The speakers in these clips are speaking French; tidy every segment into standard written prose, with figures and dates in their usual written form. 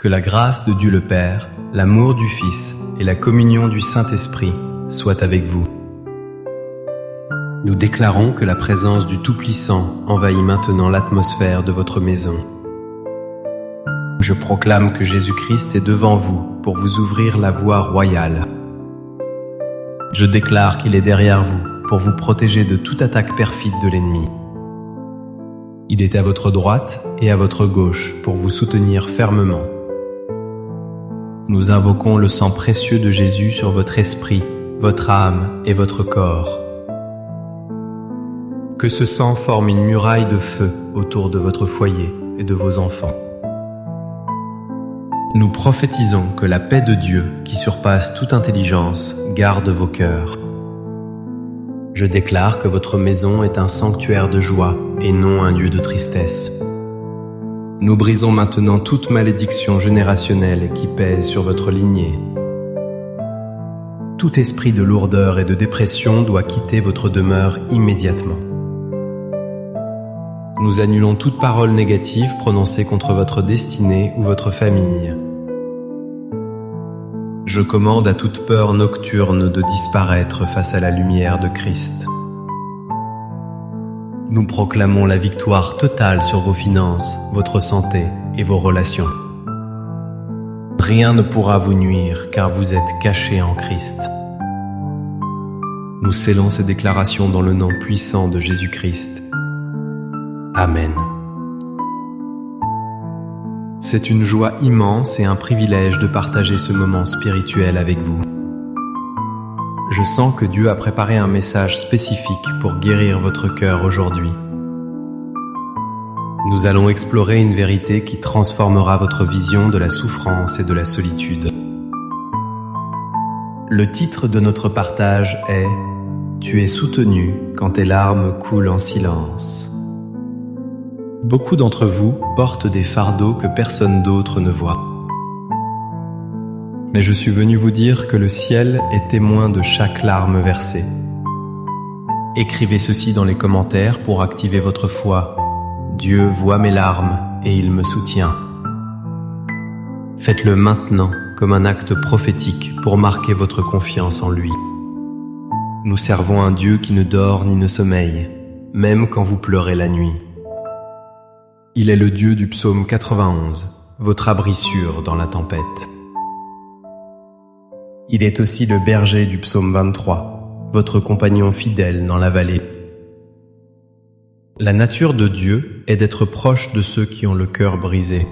Que la grâce de Dieu le Père, l'amour du Fils et la communion du Saint-Esprit soient avec vous. Nous déclarons que la présence du Tout-Puissant envahit maintenant l'atmosphère de votre maison. Je proclame que Jésus-Christ est devant vous pour vous ouvrir la voie royale. Je déclare qu'il est derrière vous pour vous protéger de toute attaque perfide de l'ennemi. Il est à votre droite et à votre gauche pour vous soutenir fermement. Nous invoquons le sang précieux de Jésus sur votre esprit, votre âme et votre corps. Que ce sang forme une muraille de feu autour de votre foyer et de vos enfants. Nous prophétisons que la paix de Dieu, qui surpasse toute intelligence, garde vos cœurs. Je déclare que votre maison est un sanctuaire de joie et non un lieu de tristesse. Nous brisons maintenant toute malédiction générationnelle qui pèse sur votre lignée. Tout esprit de lourdeur et de dépression doit quitter votre demeure immédiatement. Nous annulons toute parole négative prononcée contre votre destinée ou votre famille. Je commande à toute peur nocturne de disparaître face à la lumière de Christ. Nous proclamons la victoire totale sur vos finances, votre santé et vos relations. Rien ne pourra vous nuire car vous êtes cachés en Christ. Nous scellons ces déclarations dans le nom puissant de Jésus-Christ. Amen. C'est une joie immense et un privilège de partager ce moment spirituel avec vous. Je sens que Dieu a préparé un message spécifique pour guérir votre cœur aujourd'hui. Nous allons explorer une vérité qui transformera votre vision de la souffrance et de la solitude. Le titre de notre partage est « Tu es soutenu quand tes larmes coulent en silence ». Beaucoup d'entre vous portent des fardeaux que personne d'autre ne voit. Mais je suis venu vous dire que le ciel est témoin de chaque larme versée. Écrivez ceci dans les commentaires pour activer votre foi. Dieu voit mes larmes et il me soutient. Faites-le maintenant comme un acte prophétique pour marquer votre confiance en lui. Nous servons un Dieu qui ne dort ni ne sommeille, même quand vous pleurez la nuit. Il est le Dieu du psaume 91, votre abri sûr dans la tempête. Il est aussi le berger du psaume 23, votre compagnon fidèle dans la vallée. La nature de Dieu est d'être proche de ceux qui ont le cœur brisé.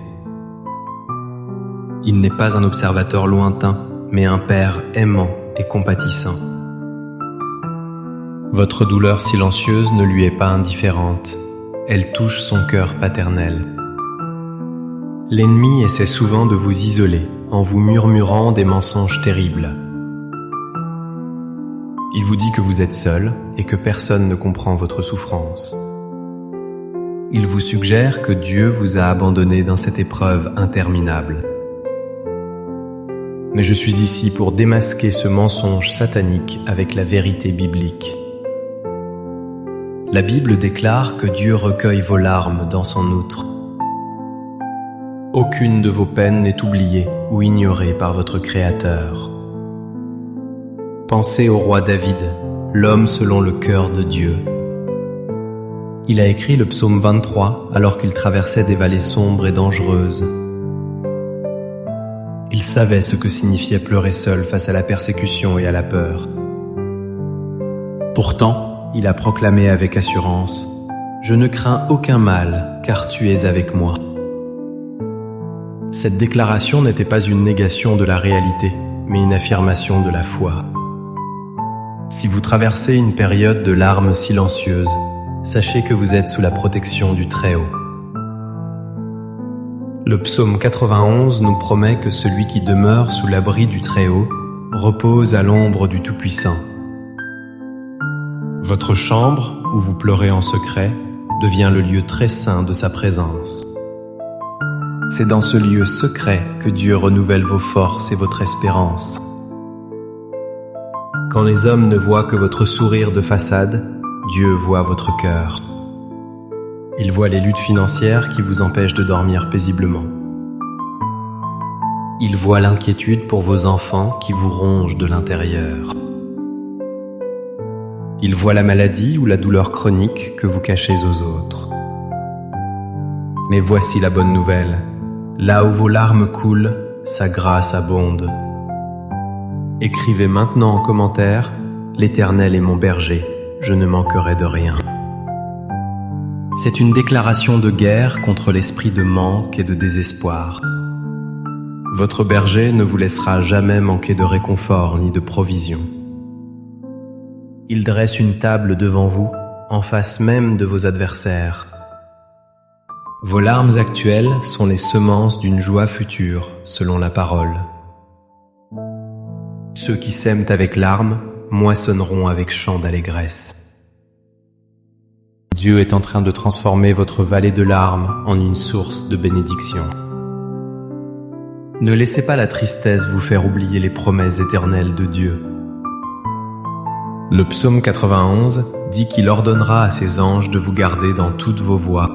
Il n'est pas un observateur lointain, mais un Père aimant et compatissant. Votre douleur silencieuse ne lui est pas indifférente. Elle touche son cœur paternel. L'ennemi essaie souvent de vous isoler en vous murmurant des mensonges terribles. Il vous dit que vous êtes seul et que personne ne comprend votre souffrance. Il vous suggère que Dieu vous a abandonné dans cette épreuve interminable. Mais je suis ici pour démasquer ce mensonge satanique avec la vérité biblique. La Bible déclare que Dieu recueille vos larmes dans son outre. Aucune de vos peines n'est oubliée ou ignorée par votre Créateur. Pensez au roi David, l'homme selon le cœur de Dieu. Il a écrit le psaume 23 alors qu'il traversait des vallées sombres et dangereuses. Il savait ce que signifiait pleurer seul face à la persécution et à la peur. Pourtant, il a proclamé avec assurance « Je ne crains aucun mal, car tu es avec moi ». Cette déclaration n'était pas une négation de la réalité, mais une affirmation de la foi. Si vous traversez une période de larmes silencieuses, sachez que vous êtes sous la protection du Très-Haut. Le psaume 91 nous promet que celui qui demeure sous l'abri du Très-Haut repose à l'ombre du Tout-Puissant. Votre chambre, où vous pleurez en secret, devient le lieu très saint de sa présence. C'est dans ce lieu secret que Dieu renouvelle vos forces et votre espérance. Quand les hommes ne voient que votre sourire de façade, Dieu voit votre cœur. Il voit les luttes financières qui vous empêchent de dormir paisiblement. Il voit l'inquiétude pour vos enfants qui vous rongent de l'intérieur. Il voit la maladie ou la douleur chronique que vous cachez aux autres. Mais voici la bonne nouvelle. Là où vos larmes coulent, sa grâce abonde. Écrivez maintenant en commentaire « L'Éternel est mon berger, je ne manquerai de rien ». C'est une déclaration de guerre contre l'esprit de manque et de désespoir. Votre berger ne vous laissera jamais manquer de réconfort ni de provision. Il dresse une table devant vous, en face même de vos adversaires. Vos larmes actuelles sont les semences d'une joie future, selon la parole. Ceux qui sèment avec larmes moissonneront avec chant d'allégresse. Dieu est en train de transformer votre vallée de larmes en une source de bénédiction. Ne laissez pas la tristesse vous faire oublier les promesses éternelles de Dieu. Le psaume 91 dit qu'il ordonnera à ses anges de vous garder dans toutes vos voies.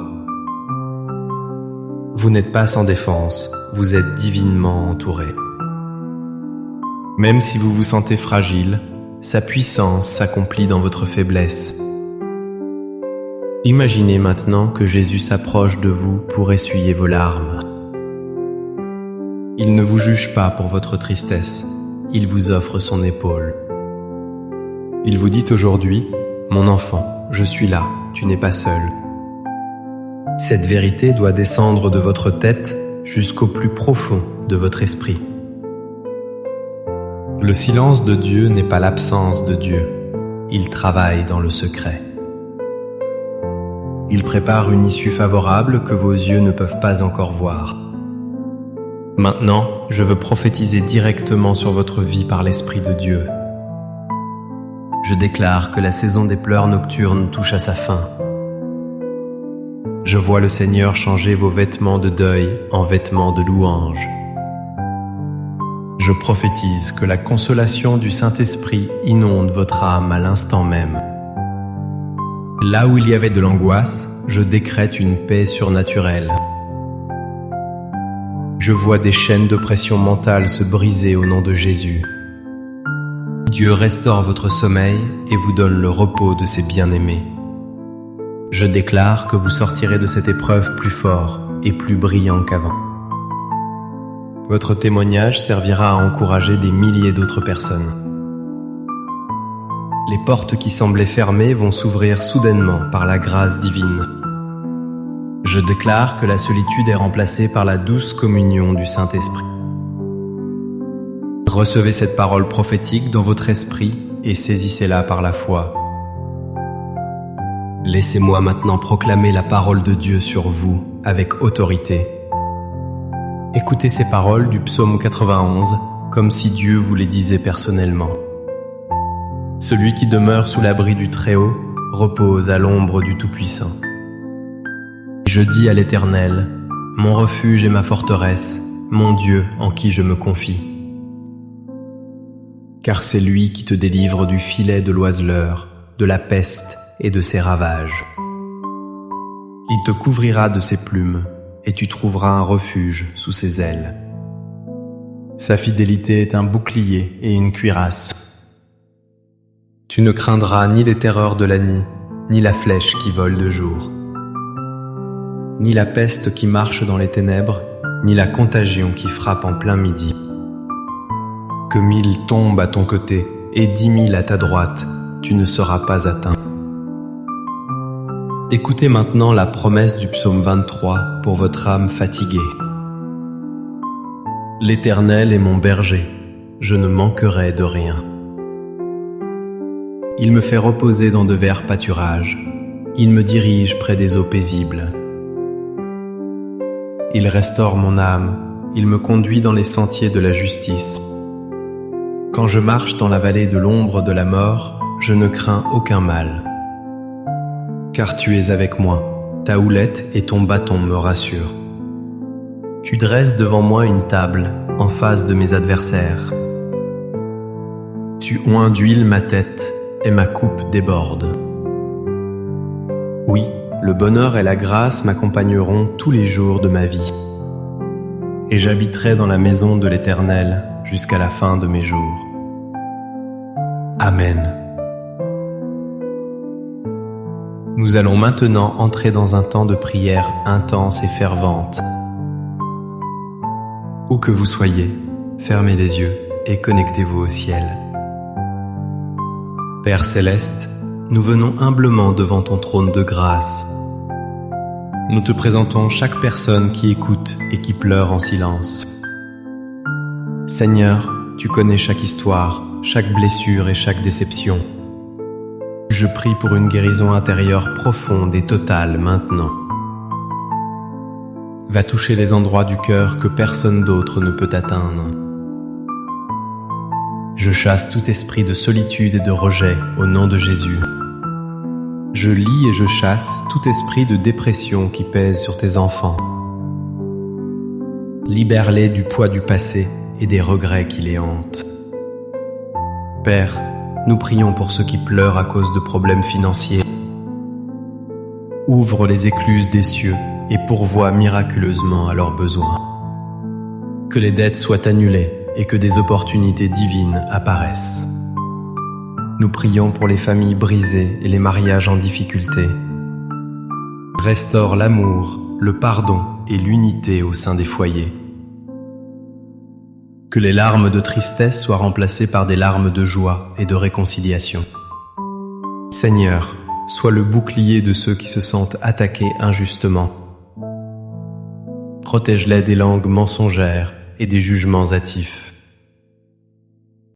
Vous n'êtes pas sans défense, vous êtes divinement entouré. Même si vous vous sentez fragile, sa puissance s'accomplit dans votre faiblesse. Imaginez maintenant que Jésus s'approche de vous pour essuyer vos larmes. Il ne vous juge pas pour votre tristesse, il vous offre son épaule. Il vous dit aujourd'hui, « Mon enfant, je suis là, tu n'es pas seul. » Cette vérité doit descendre de votre tête jusqu'au plus profond de votre esprit. Le silence de Dieu n'est pas l'absence de Dieu, il travaille dans le secret. Il prépare une issue favorable que vos yeux ne peuvent pas encore voir. Maintenant, je veux prophétiser directement sur votre vie par l'Esprit de Dieu. Je déclare que la saison des pleurs nocturnes touche à sa fin. Je vois le Seigneur changer vos vêtements de deuil en vêtements de louange. Je prophétise que la consolation du Saint-Esprit inonde votre âme à l'instant même. Là où il y avait de l'angoisse, je décrète une paix surnaturelle. Je vois des chaînes d'oppression mentale se briser au nom de Jésus. Dieu restaure votre sommeil et vous donne le repos de ses bien-aimés. Je déclare que vous sortirez de cette épreuve plus fort et plus brillant qu'avant. Votre témoignage servira à encourager des milliers d'autres personnes. Les portes qui semblaient fermées vont s'ouvrir soudainement par la grâce divine. Je déclare que la solitude est remplacée par la douce communion du Saint-Esprit. Recevez cette parole prophétique dans votre esprit et saisissez-la par la foi. Laissez-moi maintenant proclamer la parole de Dieu sur vous avec autorité. Écoutez ces paroles du psaume 91 comme si Dieu vous les disait personnellement. Celui qui demeure sous l'abri du Très-Haut repose à l'ombre du Tout-Puissant. Je dis à l'Éternel, mon refuge et ma forteresse, mon Dieu en qui je me confie. Car c'est lui qui te délivre du filet de l'oiseleur, de la peste et de ses ravages. Il te couvrira de ses plumes, et tu trouveras un refuge sous ses ailes. Sa fidélité est un bouclier et une cuirasse. Tu ne craindras ni les terreurs de la nuit, ni la flèche qui vole de jour, ni la peste qui marche dans les ténèbres, ni la contagion qui frappe en plein midi. Que 1000 tombent à ton côté et 10 000 à ta droite, tu ne seras pas atteint. Écoutez maintenant la promesse du psaume 23 pour votre âme fatiguée. L'Éternel est mon berger, je ne manquerai de rien. Il me fait reposer dans de verts pâturages, il me dirige près des eaux paisibles. Il restaure mon âme, il me conduit dans les sentiers de la justice. Quand je marche dans la vallée de l'ombre de la mort, je ne crains aucun mal. Car tu es avec moi, ta houlette et ton bâton me rassurent. Tu dresses devant moi une table, en face de mes adversaires. Tu oins d'huile ma tête, et ma coupe déborde. Oui, le bonheur et la grâce m'accompagneront tous les jours de ma vie. et j'habiterai dans la maison de l'Éternel jusqu'à la fin de mes jours. Amen. Nous allons maintenant entrer dans un temps de prière intense et fervente. Où que vous soyez, fermez les yeux et connectez-vous au ciel. Père céleste, nous venons humblement devant ton trône de grâce. Nous te présentons chaque personne qui écoute et qui pleure en silence. Seigneur, tu connais chaque histoire, chaque blessure et chaque déception. Je prie pour une guérison intérieure profonde et totale maintenant. Va toucher les endroits du cœur que personne d'autre ne peut atteindre. Je chasse tout esprit de solitude et de rejet au nom de Jésus. Je lie et je chasse tout esprit de dépression qui pèse sur tes enfants. Libère-les du poids du passé et des regrets qui les hantent. Père, nous prions pour ceux qui pleurent à cause de problèmes financiers. Ouvre les écluses des cieux et pourvois miraculeusement à leurs besoins. Que les dettes soient annulées et que des opportunités divines apparaissent. Nous prions pour les familles brisées et les mariages en difficulté. Restaure l'amour, le pardon et l'unité au sein des foyers. Que les larmes de tristesse soient remplacées par des larmes de joie et de réconciliation. Seigneur, sois le bouclier de ceux qui se sentent attaqués injustement. Protège-les des langues mensongères et des jugements hâtifs.